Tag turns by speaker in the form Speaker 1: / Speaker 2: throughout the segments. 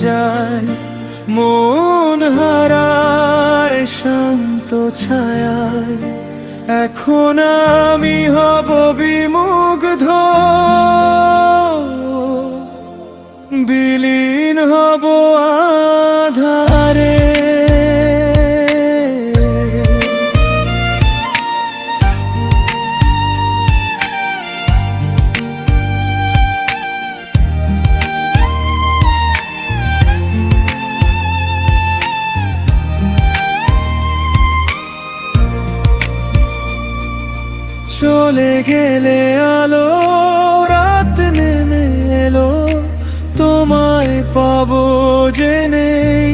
Speaker 1: যায়, মন হারায় শান্ত ছায়ায়। এখন আমি হব বিমুগ্ধ, বিলীন হব আধারে। চলে গেলে আলো, রাত নেমে এলো, তোমায় পাবো জেনেই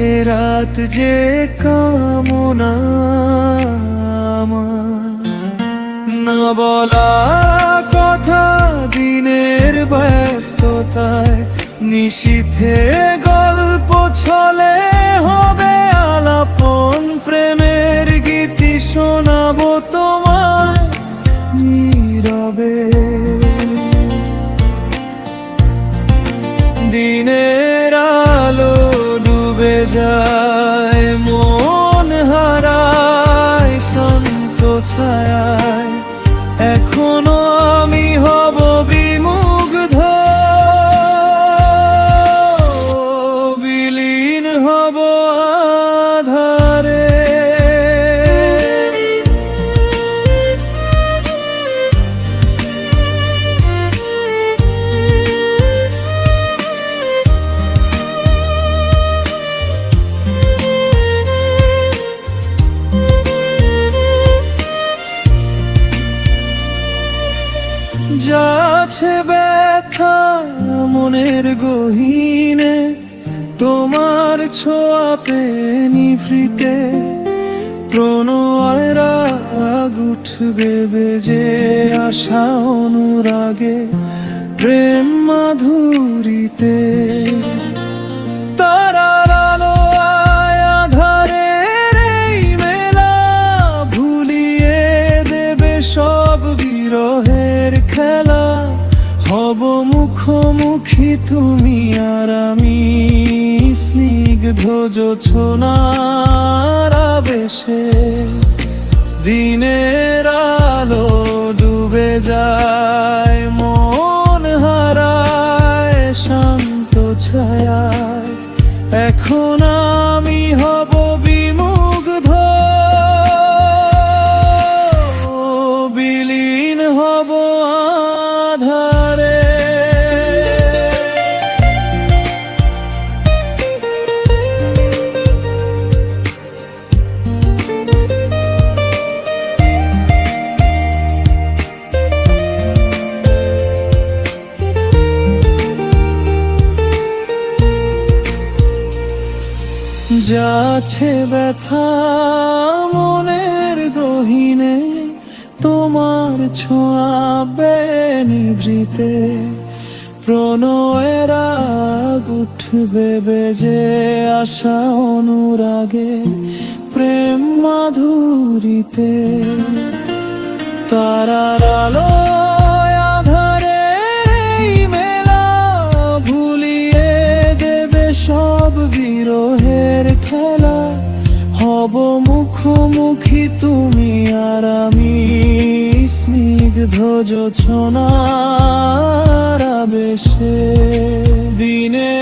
Speaker 1: এ রাত যে কামনা আমার। না বলা কথা দিনের ব্যস্ততায়, নিশীথে গল্প ছলে হবে আলাপন, প্রেমের গীতি শোনাবো তোমায় নীরবে। দিনের আলো ডুবে যায়, মন হারায় শান্ত ছায়ায়। এখনো আমি হব বিমুগ্ধ, বিলীন হব আধারে। যাচ্ছে ব্যথা মনের গহীনে, তোমার ছোঁয়া পেয়ে নিভৃতে প্রণয়ের রাগ উঠবে বেজে, আশা অনুরাগে প্রেম মাধুরীতে। তারার আলো আধারের এই মেলা ভুলিয়ে দেবে সব বিরহের খেলা। হব মুখোমুখি তুমি আর আমি, স্নিগ্ধ জোছনার আবেশে। দিনের আলো ডুবে যায়, মন হারায় শান্ত ছায়ায়। এখন আমি হব বিমুগ্ধ, বিলীন হব আধারে। যাচ্ছে ব্যথা মনের গহীনে, তোমার ছোঁয়া নিভৃতে প্রণয়ের রাগ উঠবে বেজে, আশা অনুরাগে প্রেম মাধুরীতে। তারার আলো আধারে এই মেলা ভুলিয়ে দেবে সব বিরহের খেলা। হব মুখোমুখি তুমি আর আমি, স্নিগ্ধ জোছনার আবেশে। দিনে